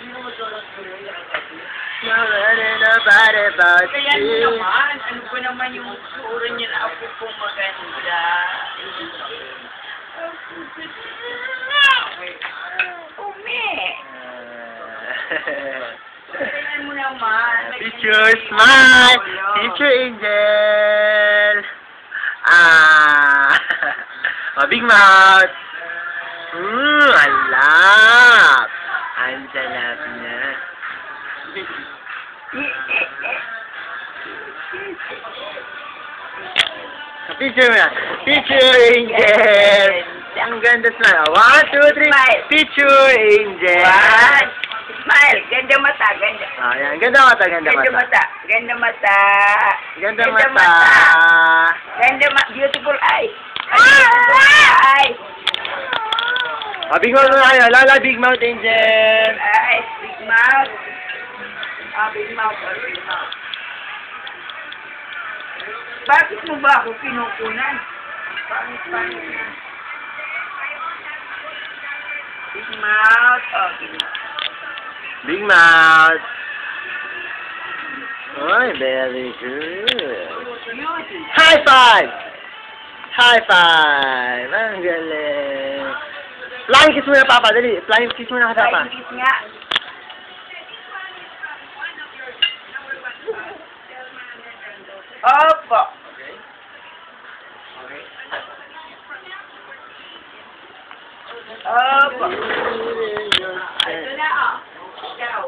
Nobody about Kaya you. naman, ano ba naman yung sura niya na ako pong maganda? Umi! Kaya mo naman. Teacher smile! Teacher Angel! Ah! Oh, big mouth! Alap! Ang salap na. Teacher mo na. Teacher Angel! Ang ganda smile. 1, 2, 3. Teacher Angel! What? Smile! Ganda mata, ganda. Ah, yan. Ganda mata, ganda Ganda mata. mata. Ganda mata. Ganda Ganda mata. Ganda beautiful eye. Beautiful eye. Ah, big mouth na kayo. Lala, big mouth, Angel. Eyes, big mouth. Ah, big mouth, big mouth. Bakit mo ba ako kinukunan? Pangit na. Big mouth. Oh, big mouth. Big mouth. Oh, very good. Beauty. High five! High five! Ang galing. Flying kiss muna, Papa. Dali. Flying kiss muna ka, Papa. Flying kiss nga. Opo. Opo. Ito na, oh. Ikaw.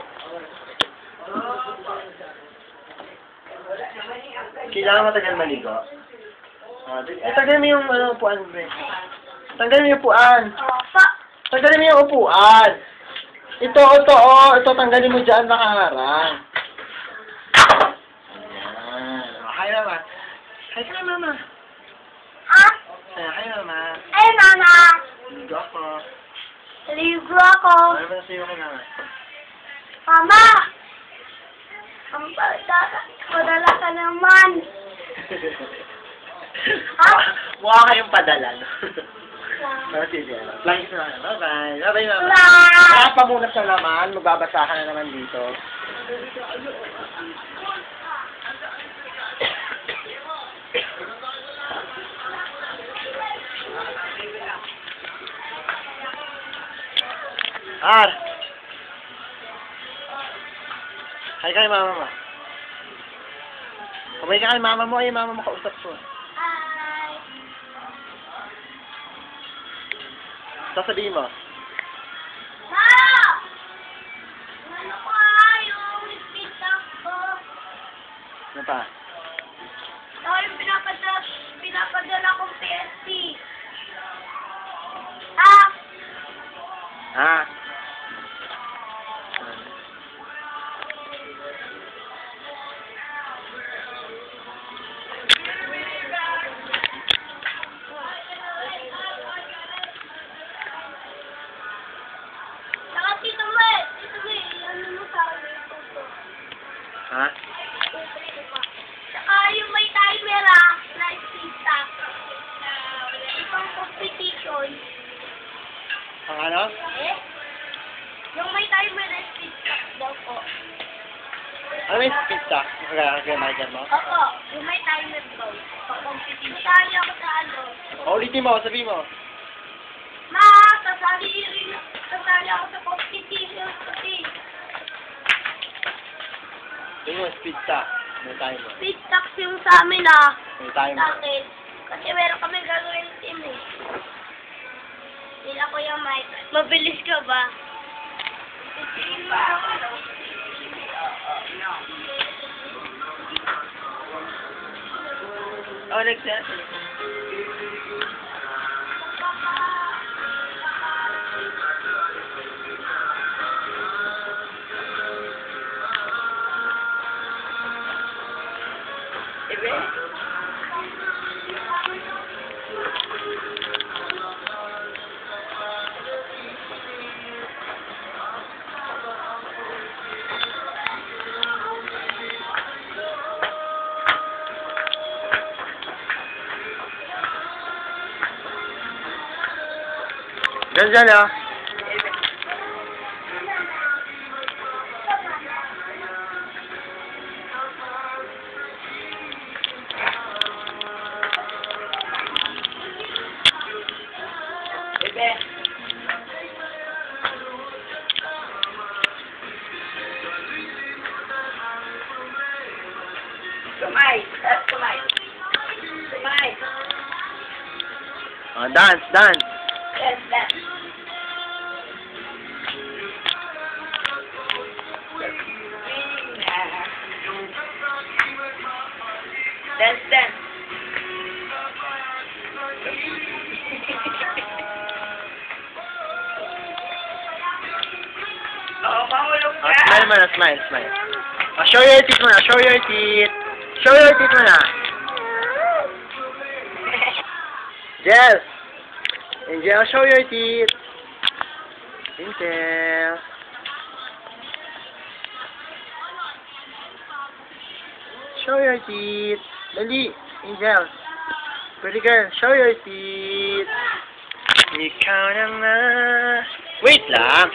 Opo. Kailangan matagal maligo. Tanggalin mo yung upuan, Bre. Tanggalin mo yung upuan. Tanggalin mo yung upuan. Ito, tanggalin mo dyan, nakaharang. Ayan. Hi, Mama. Hi ka na, Mama. Ha? Hi, Mama. Ay, Mama! Ligo ako. Ligo ako. Ano ba na sa'yo kay Mama? Mama! Padala ka naman. Ha? Mukha kayong padala, no? Sige. Flying na naman. Bye-bye. Bye-bye, Mama. Bye! Kaya pa muna sa laman. Magbabasa ka na naman dito. Ar! Hi kay Mama mo. Kamay ka kay Mama mo. Ay, Mama mo kausap ko. Hi! Sasabihin mo. Ma! Ano pa? Yung pizza ko. Ano pa? Ito yung pinapadala kong PSP. Ha? Ha? Saka Tito May, ano mo sa akin ito? Ha? Saka yung may timer na pizza. Itong competition. Ang ano? Eh? Yung may timer na pizza daw po. Ano yung pizza? Kaya mo? Opo, yung may timer daw. Pa-competition. Sali ako sa ano. Ulitin mo, sabihin mo. Ma, kasali ako sa competition kasi. Sabihin mo, pizza. May timer. Pizza yung sa amin May Sa timer. akin. Kasi meron kami gagawin team eh. Nila ko yung mic. Mabilis ka ba? Oh, nagsa. Ibe? Diyan, oh. Dance, dance. Yes, that. Dance, dance. Oh, mahulog ka. Smile mo na, smile, smile. Show your teeth mo na, show your teeth. Show your teeth mo na. Angel. Angel, show your teeth. Angel. Show your teeth. Dali, Angel. Pretty girl, show your teeth. Ikaw na nga. Wait lang.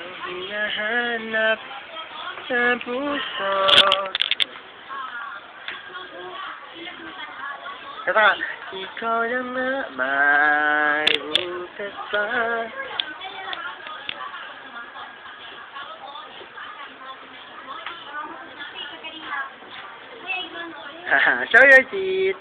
Ang hinahanap sa puso. Kata, ikaw na nga, may bukas pa. Show your teeth.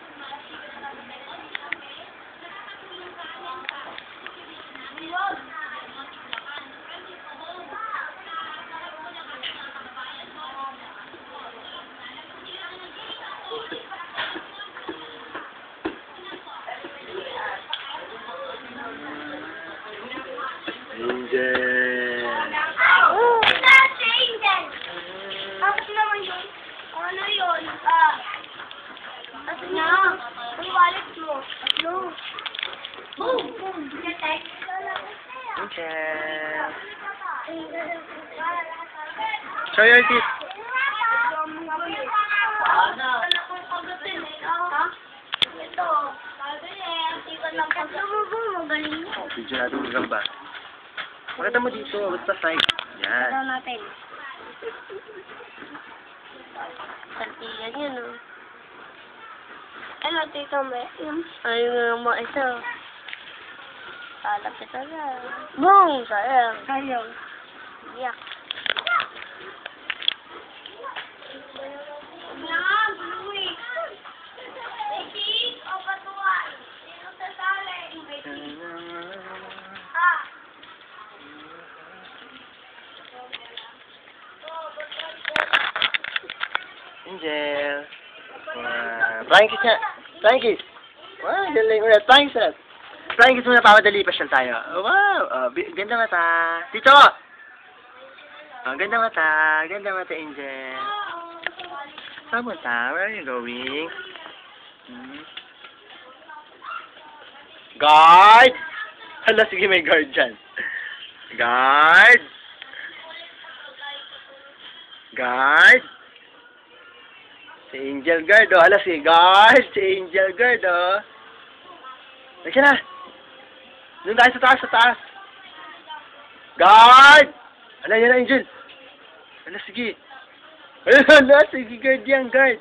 Angel. Oh, that's Angel. Tapos naman yun. Ano yun? Ano na? Ang wallet mo. Ano? Boom! Boom! Text. Angel. Show your teeth. Ito. Sabi eh, hindi ka lang pagkamubo. Magaling mo. Video natin yung gamba. Makita mo dito, basta side. Yan. Ito natin. Santigan yun, oh. Ano, tito mo? Ayun mo, ito. Kalapit na. Boom! Sayang. Sayang. Yak. Yan, Louie. Beshi, o patuan. Sino sasali? Beshi. Ah. Angel. Flying kiss nga. Flying kiss. Wow, galing ulit. Flying kiss. Flying kiss muna, papadali pa siya tayo. Wow, ganda mata. Tito! Ganda mata. Ganda mata, Angel. Saan mo ta? Where are you going? Guard! Hala, sige, may guard dyan. Guard! Guard! Si Angel Guard, oh. Hala, si Guard. Si Angel Guard, oh. Nandiyan na. Doon tayo sa taas, sa taas. Guard! Hala, yan na, Angel. Hala, sige. Hala, sige, guard yan, guard.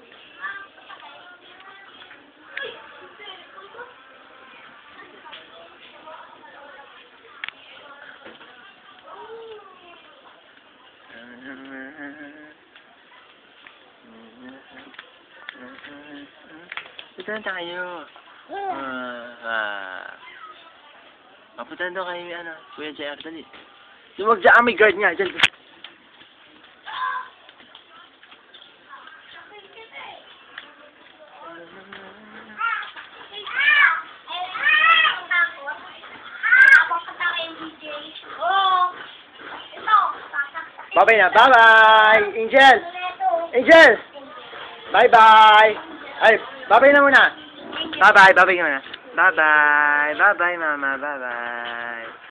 Puntahan tayo. Puntahan daw kayo, ano, Kuya JR, dali. Huwag dyan, may guard niya, dyan. Bye-bye na, bye-bye! Angel! Angel! Bye-bye! Ay, bye-bye na muna! Bye-bye, bye-bye na muna. Bye-bye, bye-bye mama, bye-bye.